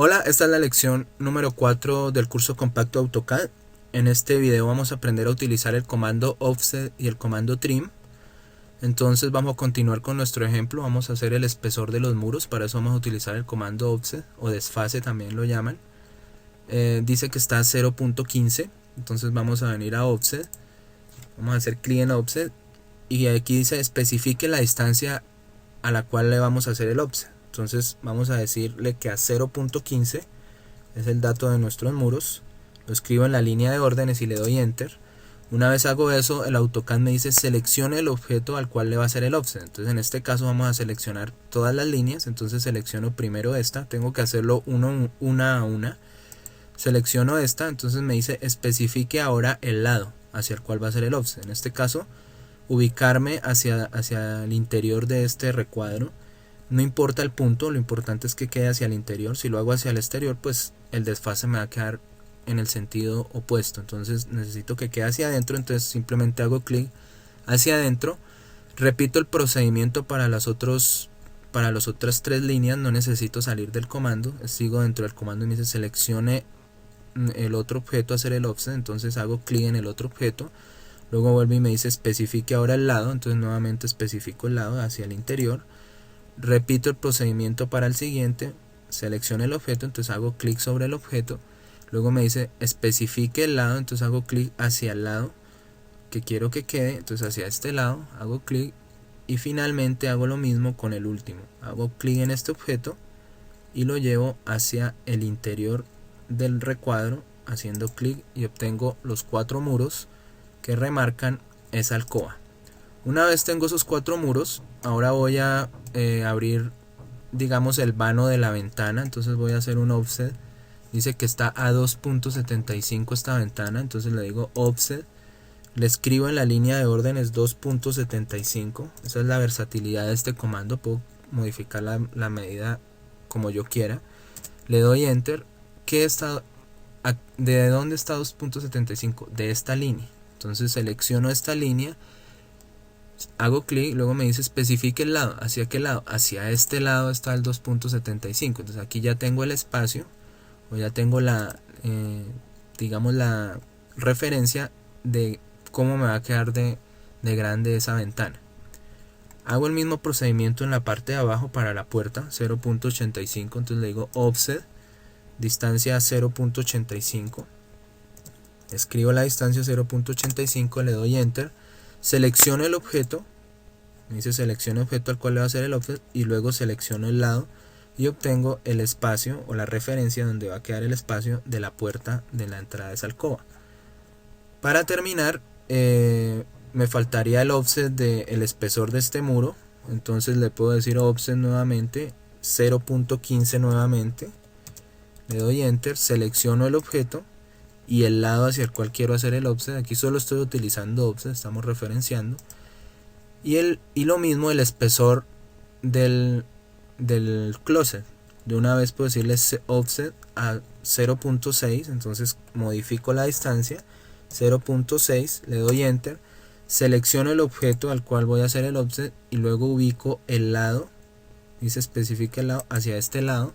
Hola, esta es la lección número 4 del curso compacto AutoCAD. En este video vamos a aprender a utilizar el comando offset y el comando trim. Entonces vamos a continuar con nuestro ejemplo. Vamos a hacer el espesor de los muros. Para eso vamos a utilizar el comando offset o desfase, también lo llaman. Dice que está a 0.15. Entonces vamos a venir a offset. Vamos a hacer clic en offset. Y aquí dice especifique la distancia a la cual le vamos a hacer el offset. Entonces vamos a decirle que a 0.15 es el dato de nuestros muros. Lo escribo en la línea de órdenes y le doy enter. Una vez hago eso, el AutoCAD me dice seleccione el objeto al cual le va a hacer el offset. Entonces en este caso vamos a seleccionar todas las líneas. Entonces selecciono primero esta, tengo que hacerlo una a una. Selecciono esta, entonces me dice especifique ahora el lado hacia el cual va a ser el offset. En este caso ubicarme hacia el interior de este recuadro. No importa el punto, lo importante es que quede hacia el interior. Si lo hago hacia el exterior, pues el desfase me va a quedar en el sentido opuesto. Entonces necesito que quede hacia adentro, entonces simplemente hago clic hacia adentro. Repito el procedimiento para las otras tres líneas, no necesito salir del comando. Sigo dentro del comando y me dice seleccione el otro objeto a hacer el offset. Entonces hago clic en el otro objeto. Luego vuelve y me dice especifique ahora el lado. Entonces nuevamente especifico el lado hacia el interior. Repito el procedimiento para el siguiente, selecciono el objeto, entonces hago clic sobre el objeto, luego me dice especifique el lado, entonces hago clic hacia el lado que quiero que quede, entonces hacia este lado, hago clic y finalmente hago lo mismo con el último, hago clic en este objeto y lo llevo hacia el interior del recuadro haciendo clic y obtengo los 4 muros que remarcan esa alcoba. Una vez tengo esos 4 muros, ahora voy a abrir, digamos, el vano de la ventana. Entonces voy a hacer un offset. Dice que está a 2.75 esta ventana, entonces le digo offset. Le escribo en la línea de órdenes 2.75. Esa es la versatilidad de este comando. Puedo modificar la medida como yo quiera. Le doy enter. ¿De dónde está 2.75? De esta línea. Entonces selecciono esta línea. Hago clic, luego me dice especifique el lado. ¿Hacia qué lado? Hacia este lado está el 2.75. Entonces aquí ya tengo el espacio, o ya tengo digamos la referencia de cómo me va a quedar de grande esa ventana. Hago el mismo procedimiento en la parte de abajo para la puerta, 0.85. Entonces le digo offset, distancia 0.85. Escribo la distancia 0.85, le doy enter. Selecciono el objeto, me dice seleccione el objeto al cual le va a hacer el offset y luego selecciono el lado y obtengo el espacio o la referencia donde va a quedar el espacio de la puerta de la entrada de esa alcoba. Para terminar, me faltaría el offset del espesor de este muro, entonces le puedo decir offset nuevamente, 0.15 nuevamente, le doy enter, selecciono el objeto y el lado hacia el cual quiero hacer el offset. Aquí solo estoy utilizando offset, estamos referenciando. Y lo mismo el espesor del closet. De una vez puedo decirle offset a 0.6, entonces modifico la distancia 0.6, le doy enter, selecciono el objeto al cual voy a hacer el offset y luego ubico el lado, dice especifica el lado hacia este lado,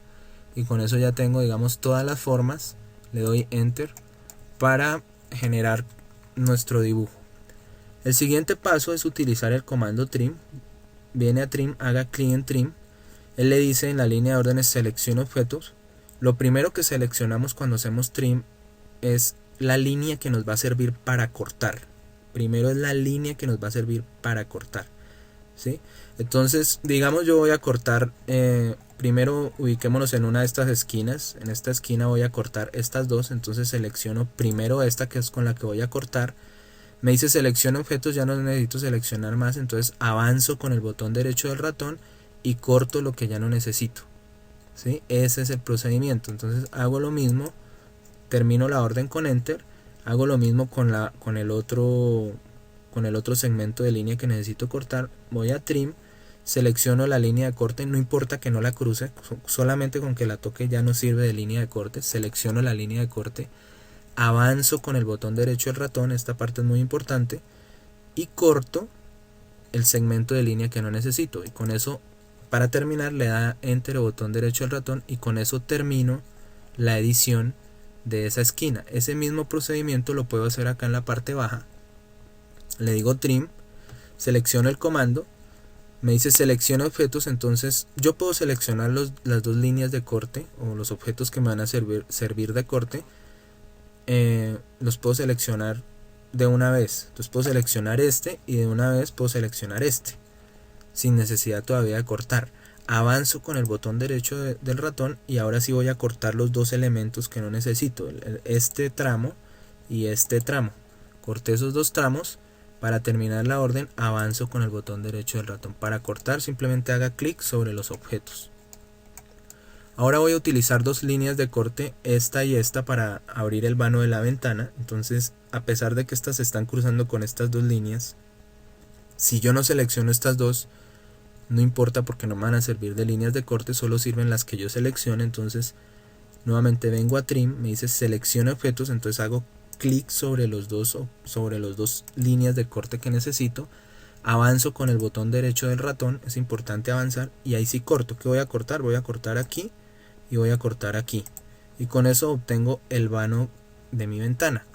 y con eso ya tengo, digamos, todas las formas. Le doy enter para generar nuestro dibujo. El siguiente paso es utilizar el comando trim. Viene a trim, haga clic en trim. Él le dice en la línea de órdenes seleccione objetos. Lo primero que seleccionamos cuando hacemos trim es la línea que nos va a servir para cortar. Primero es la línea que nos va a servir para cortar, ¿sí? Entonces, digamos, yo voy a cortar, primero ubiquémonos en una de estas esquinas. En esta esquina voy a cortar estas dos, entonces selecciono primero esta que es con la que voy a cortar. Me dice selecciona objetos, ya no necesito seleccionar más, entonces avanzo con el botón derecho del ratón y corto lo que ya no necesito, ¿sí? Ese es el procedimiento. Entonces hago lo mismo, termino la orden con enter, hago lo mismo con el otro segmento de línea que necesito cortar. Voy a trim, selecciono la línea de corte, no importa que no la cruce, solamente con que la toque ya no sirve de línea de corte. Selecciono la línea de corte, avanzo con el botón derecho del ratón, esta parte es muy importante, y corto el segmento de línea que no necesito. Y con eso, para terminar, le da enter o botón derecho del ratón y con eso termino la edición de esa esquina. Ese mismo procedimiento lo puedo hacer acá en la parte baja. Le digo trim, selecciono el comando, me dice selecciona objetos, entonces yo puedo seleccionar las dos líneas de corte o los objetos que me van a servir de corte, los puedo seleccionar de una vez. Entonces puedo seleccionar este y de una vez puedo seleccionar este sin necesidad todavía de cortar. Avanzo con el botón derecho del ratón y ahora sí voy a cortar los dos elementos que no necesito, este tramo y este tramo. Corté esos dos tramos. Para terminar la orden avanzo con el botón derecho del ratón. Para cortar simplemente haga clic sobre los objetos. Ahora voy a utilizar dos líneas de corte, esta y esta, para abrir el vano de la ventana. Entonces, a pesar de que estas se están cruzando con estas dos líneas, si yo no selecciono estas dos, no importa porque no me van a servir de líneas de corte, solo sirven las que yo seleccione. Entonces nuevamente vengo a trim, me dice selecciona objetos, entonces hago clic sobre los dos líneas de corte que necesito, avanzo con el botón derecho del ratón, es importante avanzar, y ahí sí corto. ¿Qué voy a cortar? Voy a cortar aquí y voy a cortar aquí, y con eso obtengo el vano de mi ventana.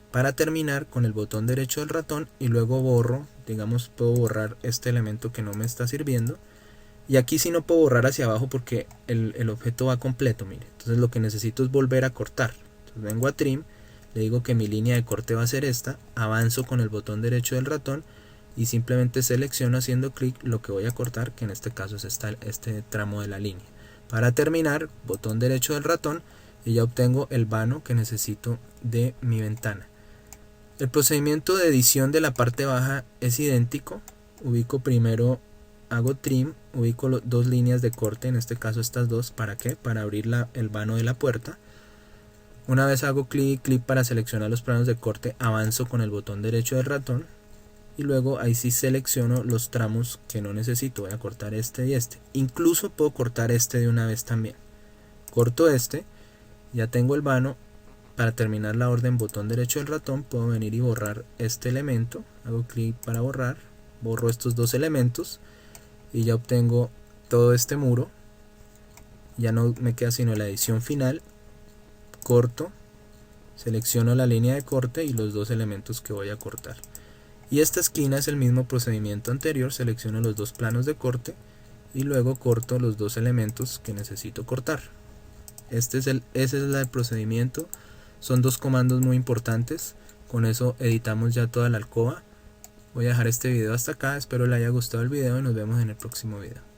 Para terminar, con el botón derecho del ratón y luego borro, digamos puedo borrar este elemento que no me está sirviendo, y aquí sí no puedo borrar hacia abajo porque el objeto va completo, mire. Entonces lo que necesito es volver a cortar. Entonces vengo a trim, le digo que mi línea de corte va a ser esta, avanzo con el botón derecho del ratón y simplemente selecciono haciendo clic lo que voy a cortar, que en este caso es este tramo de la línea. Para terminar, botón derecho del ratón y ya obtengo el vano que necesito de mi ventana. El procedimiento de edición de la parte baja es idéntico. Ubico primero, hago trim, ubico dos líneas de corte, en este caso estas dos. ¿Para qué? Para abrir el vano de la puerta. Una vez hago clic para seleccionar los planos de corte, avanzo con el botón derecho del ratón y luego ahí sí selecciono los tramos que no necesito. Voy a cortar este y este. Incluso puedo cortar este de una vez también. Corto este, ya tengo el vano. Para terminar la orden, botón derecho del ratón, puedo venir y borrar este elemento. Hago clic para borrar, borro estos dos elementos y ya obtengo todo este muro. Ya no me queda sino la edición final. Corto, selecciono la línea de corte y los dos elementos que voy a cortar. Y esta esquina es el mismo procedimiento anterior, selecciono los dos planos de corte y luego corto los dos elementos que necesito cortar. Ese es el procedimiento. Son dos comandos muy importantes. Con eso editamos ya toda la alcoba. Voy a dejar este video hasta acá. Espero le haya gustado el video y nos vemos en el próximo video.